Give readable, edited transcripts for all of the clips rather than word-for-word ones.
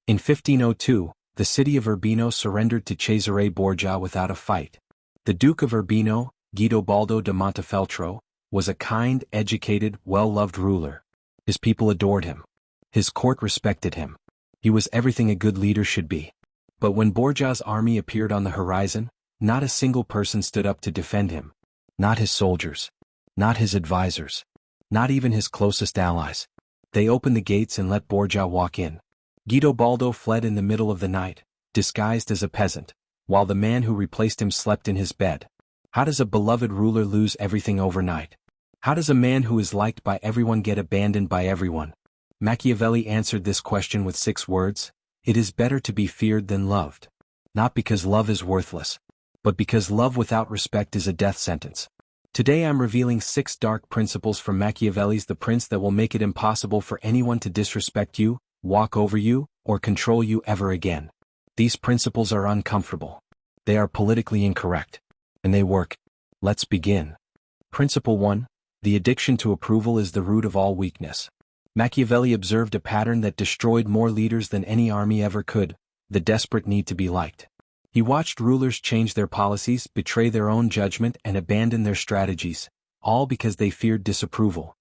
In 1502, the city of Urbino surrendered to Cesare Borgia without a fight. The Duke of Urbino, Guidobaldo da Montefeltro, was a kind, educated, well-loved ruler. His people adored him. His court respected him. He was everything a good leader should be. But when Borgia's army appeared on the horizon, not a single person stood up to defend him. Not his soldiers. Not his advisors. Not even his closest allies. They opened the gates and let Borgia walk in. Guidobaldo fled in the middle of the night, disguised as a peasant, while the man who replaced him slept in his bed. How does a beloved ruler lose everything overnight? How does a man who is liked by everyone get abandoned by everyone? Machiavelli answered this question with 6 words: it is better to be feared than loved. Not because love is worthless, but because love without respect is a death sentence. Today I'm revealing 6 dark principles from Machiavelli's The Prince that will make it impossible for anyone to disrespect you, walk over you, or control you ever again. These principles are uncomfortable. They are politically incorrect. And they work. Let's begin. Principle 1. The addiction to approval is the root of all weakness. Machiavelli observed a pattern that destroyed more leaders than any army ever could: the desperate need to be liked. He watched rulers change their policies, betray their own judgment, and abandon their strategies, all because they feared disapproval.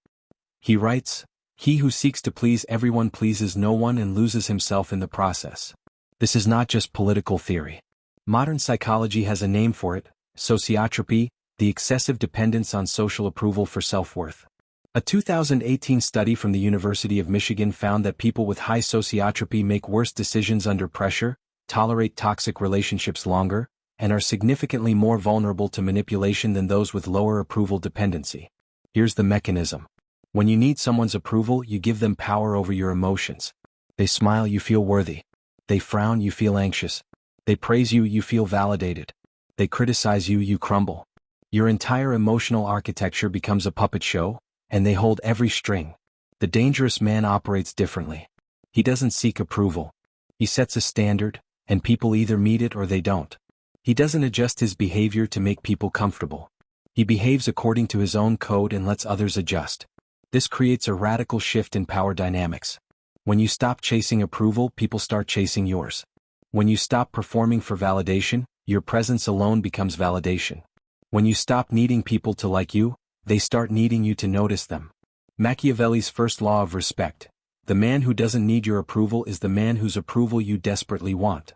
He writes, "He who seeks to please everyone pleases no one and loses himself in the process." This is not just political theory. Modern psychology has a name for it: sociotropy, the excessive dependence on social approval for self-worth. A 2018 study from the University of Michigan found that people with high sociotropy make worse decisions under pressure, tolerate toxic relationships longer, and are significantly more vulnerable to manipulation than those with lower approval dependency. Here's the mechanism. When you need someone's approval, you give them power over your emotions. They smile, you feel worthy. They frown, you feel anxious. They praise you, you feel validated. They criticize you, you crumble. Your entire emotional architecture becomes a puppet show, and they hold every string. The dangerous man operates differently. He doesn't seek approval. He sets a standard, and people either meet it or they don't. He doesn't adjust his behavior to make people comfortable. He behaves according to his own code and lets others adjust. This creates a radical shift in power dynamics. When you stop chasing approval, people start chasing yours. When you stop performing for validation, your presence alone becomes validation. When you stop needing people to like you, they start needing you to notice them. Machiavelli's first law of respect: the man who doesn't need your approval is the man whose approval you desperately want.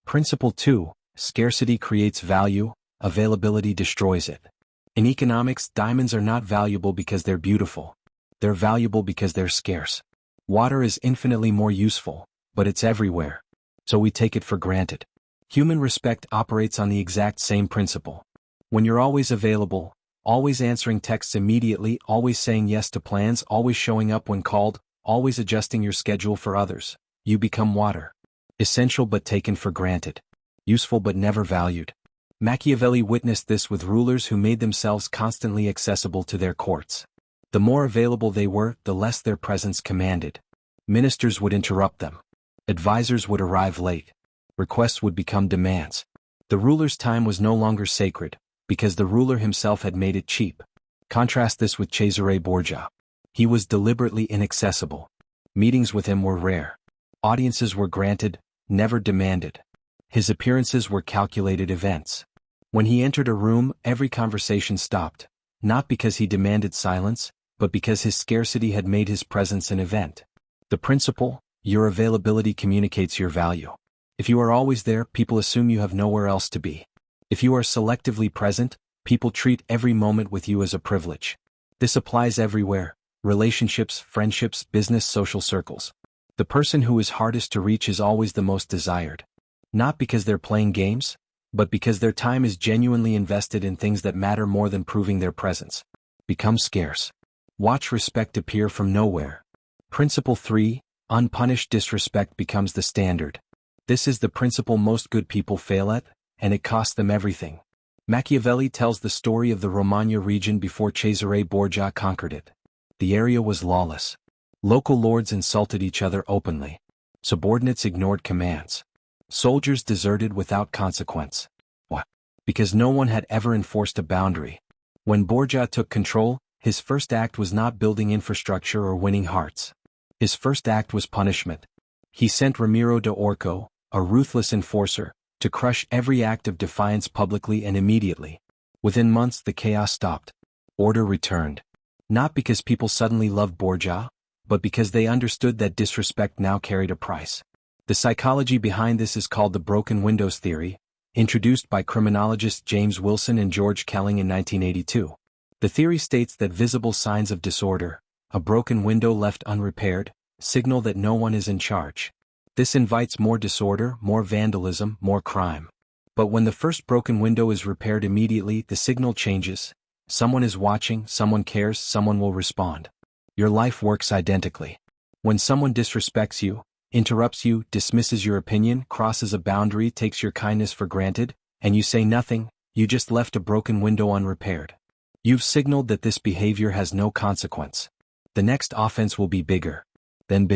Principle 2. Scarcity creates value, availability destroys it. In economics, diamonds are not valuable because they're beautiful. They're valuable because they're scarce. Water is infinitely more useful, but it's everywhere. So we take it for granted. Human respect operates on the exact same principle. When you're always available, always answering texts immediately, always saying yes to plans, always showing up when called, always adjusting your schedule for others, you become water. Essential but taken for granted. Useful but never valued. Machiavelli witnessed this with rulers who made themselves constantly accessible to their courts. The more available they were, the less their presence commanded. Ministers would interrupt them. Advisors would arrive late. Requests would become demands. The ruler's time was no longer sacred, because the ruler himself had made it cheap. Contrast this with Cesare Borgia. He was deliberately inaccessible. Meetings with him were rare. Audiences were granted, never demanded. His appearances were calculated events. When he entered a room, every conversation stopped, not because he demanded silence, but because his scarcity had made his presence an event. The principle: your availability communicates your value. If you are always there, people assume you have nowhere else to be. If you are selectively present, people treat every moment with you as a privilege. This applies everywhere: relationships, friendships, business, social circles. The person who is hardest to reach is always the most desired. Not because they're playing games, but because their time is genuinely invested in things that matter more than proving their presence. Become scarce. Watch respect appear from nowhere. Principle 3. Unpunished disrespect becomes the standard. This is the principle most good people fail at, and it costs them everything. Machiavelli tells the story of the Romagna region before Cesare Borgia conquered it. The area was lawless. Local lords insulted each other openly. Subordinates ignored commands. Soldiers deserted without consequence. Why? Because no one had ever enforced a boundary. When Borgia took control, his first act was not building infrastructure or winning hearts. His first act was punishment. He sent Ramiro de Orco, a ruthless enforcer, to crush every act of defiance publicly and immediately. Within months the chaos stopped. Order returned. Not because people suddenly loved Borgia, but because they understood that disrespect now carried a price. The psychology behind this is called the broken windows theory, introduced by criminologists James Wilson and George Kelling in 1982. The theory states that visible signs of disorder, a broken window left unrepaired, signal that no one is in charge. This invites more disorder, more vandalism, more crime. But when the first broken window is repaired immediately, the signal changes. Someone is watching, someone cares, someone will respond. Your life works identically. When someone disrespects you, interrupts you, dismisses your opinion, crosses a boundary, takes your kindness for granted, and you say nothing, you just left a broken window unrepaired. You've signaled that this behavior has no consequence. The next offense will be bigger, then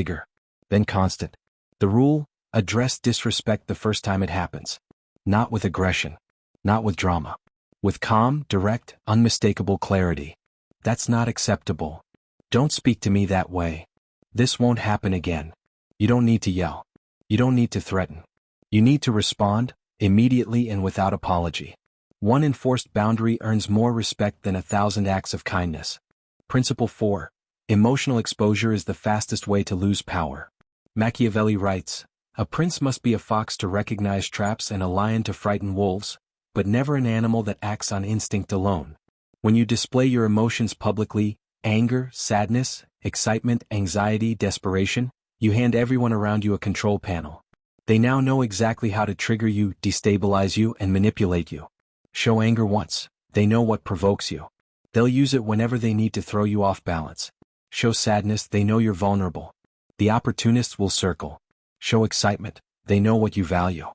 constant. The rule: address disrespect the first time it happens. Not with aggression. Not with drama. With calm, direct, unmistakable clarity. That's not acceptable. Don't speak to me that way. This won't happen again. You don't need to yell. You don't need to threaten. You need to respond, immediately and without apology. One enforced boundary earns more respect than 1,000 acts of kindness. Principle 4. Emotional exposure is the fastest way to lose power. Machiavelli writes, "A prince must be a fox to recognize traps and a lion to frighten wolves, but never an animal that acts on instinct alone." When you display your emotions publicly, anger, sadness, excitement, anxiety, desperation, you hand everyone around you a control panel. They now know exactly how to trigger you, destabilize you, and manipulate you. Show anger once, they know what provokes you. They'll use it whenever they need to throw you off balance. Show sadness, they know you're vulnerable. The opportunists will circle. Show excitement, they know what you value.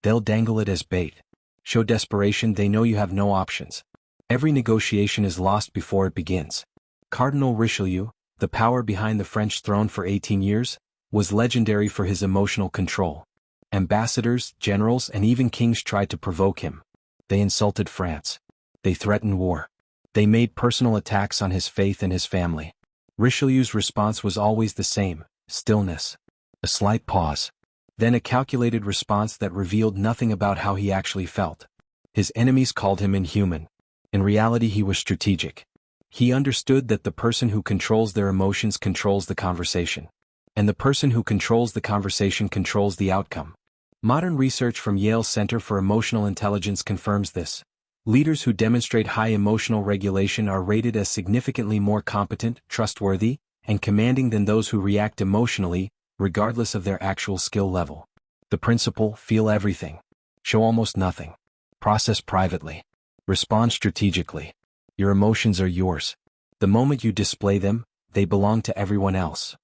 They'll dangle it as bait. Show desperation, they know you have no options. Every negotiation is lost before it begins. Cardinal Richelieu, the power behind the French throne for 18 years, was legendary for his emotional control. Ambassadors, generals, and even kings tried to provoke him. They insulted France. They threatened war. They made personal attacks on his faith and his family. Richelieu's response was always the same: stillness. A slight pause. Then a calculated response that revealed nothing about how he actually felt. His enemies called him inhuman. In reality, he was strategic. He understood that the person who controls their emotions controls the conversation. And the person who controls the conversation controls the outcome. Modern research from Yale Center for Emotional Intelligence confirms this. Leaders who demonstrate high emotional regulation are rated as significantly more competent, trustworthy, and commanding than those who react emotionally, regardless of their actual skill level. The principle: feel everything. Show almost nothing. Process privately. Respond strategically. Your emotions are yours. The moment you display them, they belong to everyone else.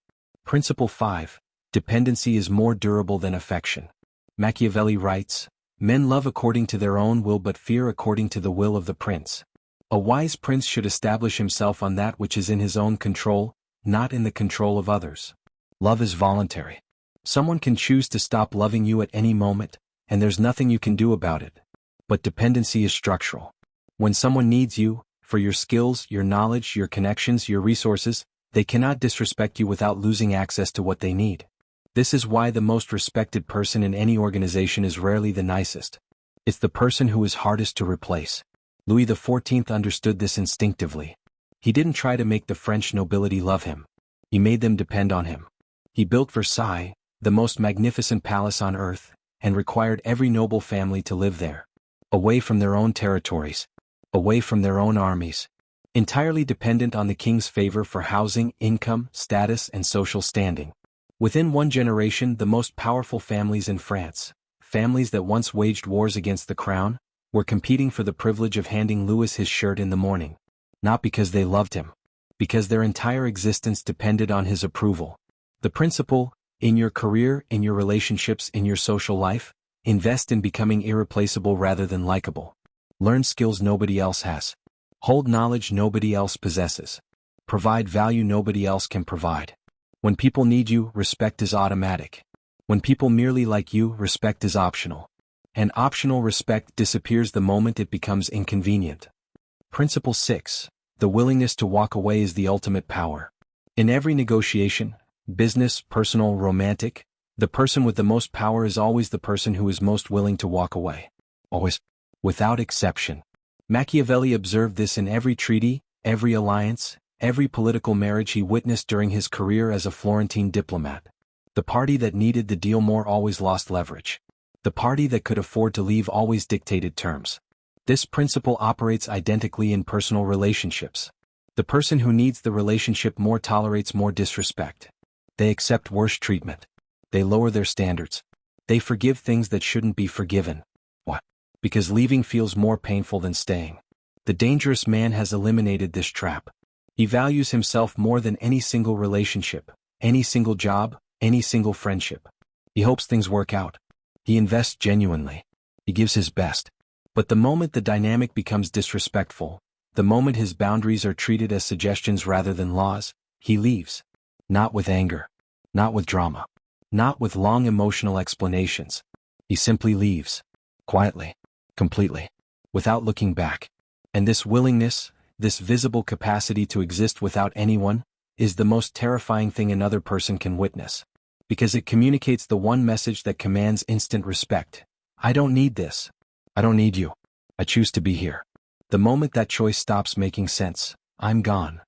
Principle 5. Dependency is more durable than affection. Machiavelli writes, "Men love according to their own will but fear according to the will of the prince." A wise prince should establish himself on that which is in his own control, not in the control of others. Love is voluntary. Someone can choose to stop loving you at any moment, and there's nothing you can do about it. But dependency is structural. When someone needs you, for your skills, your knowledge, your connections, your resources, they cannot disrespect you without losing access to what they need. This is why the most respected person in any organization is rarely the nicest. It's the person who is hardest to replace. Louis XIV understood this instinctively. He didn't try to make the French nobility love him. He made them depend on him. He built Versailles, the most magnificent palace on earth, and required every noble family to live there. Away from their own territories. Away from their own armies. Entirely dependent on the king's favor for housing, income, status, and social standing. Within one generation, the most powerful families in France, families that once waged wars against the crown, were competing for the privilege of handing Louis his shirt in the morning. Not because they loved him. Because their entire existence depended on his approval. The principle: in your career, in your relationships, in your social life, invest in becoming irreplaceable rather than likable. Learn skills nobody else has. Hold knowledge nobody else possesses. Provide value nobody else can provide. When people need you, respect is automatic. When people merely like you, respect is optional. And optional respect disappears the moment it becomes inconvenient. Principle 6. The willingness to walk away is the ultimate power. In every negotiation, business, personal, romantic, The person with the most power is always the person who is most willing to walk away. Always. Without exception. Machiavelli observed this in every treaty, every alliance, every political marriage he witnessed during his career as a Florentine diplomat. The party that needed the deal more always lost leverage. The party that could afford to leave always dictated terms. This principle operates identically in personal relationships. The person who needs the relationship more tolerates more disrespect. They accept worse treatment. They lower their standards. They forgive things that shouldn't be forgiven. Why? Because leaving feels more painful than staying. The dangerous man has eliminated this trap. He values himself more than any single relationship, any single job, any single friendship. He hopes things work out. He invests genuinely. He gives his best. But the moment the dynamic becomes disrespectful, the moment his boundaries are treated as suggestions rather than laws, he leaves. Not with anger. Not with drama. Not with long emotional explanations. He simply leaves. Quietly. Completely. Without looking back. And this willingness, this visible capacity to exist without anyone, is the most terrifying thing another person can witness. Because it communicates the one message that commands instant respect. I don't need this. I don't need you. I choose to be here. The moment that choice stops making sense, I'm gone.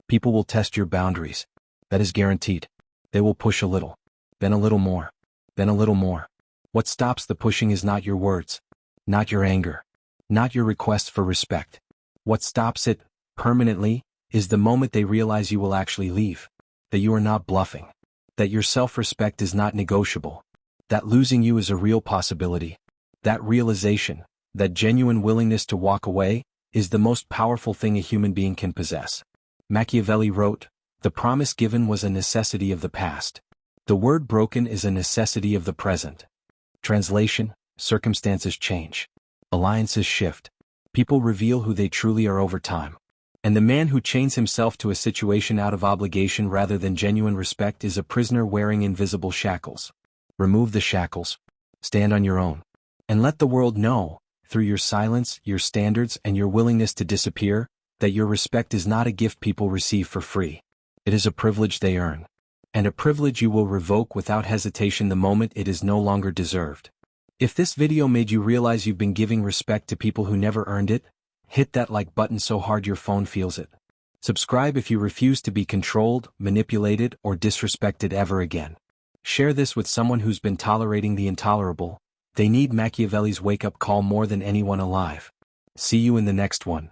People will test your boundaries. That is guaranteed. They will push a little. Then a little more. Then a little more. What stops the pushing is not your words. Not your anger. Not your request for respect. What stops it, permanently, is the moment they realize you will actually leave. That you are not bluffing. That your self-respect is not negotiable. That losing you is a real possibility. That realization, that genuine willingness to walk away, is the most powerful thing a human being can possess. Machiavelli wrote, "The promise given was a necessity of the past. The word broken is a necessity of the present." Translation: circumstances change. Alliances shift. People reveal who they truly are over time. And the man who chains himself to a situation out of obligation rather than genuine respect is a prisoner wearing invisible shackles. Remove the shackles. Stand on your own. And let the world know, through your silence, your standards, and your willingness to disappear, that your respect is not a gift people receive for free. It is a privilege they earn. And a privilege you will revoke without hesitation the moment it is no longer deserved. If this video made you realize you've been giving respect to people who never earned it, hit that like button so hard your phone feels it. Subscribe if you refuse to be controlled, manipulated, or disrespected ever again. Share this with someone who's been tolerating the intolerable. They need Machiavelli's wake-up call more than anyone alive. See you in the next one.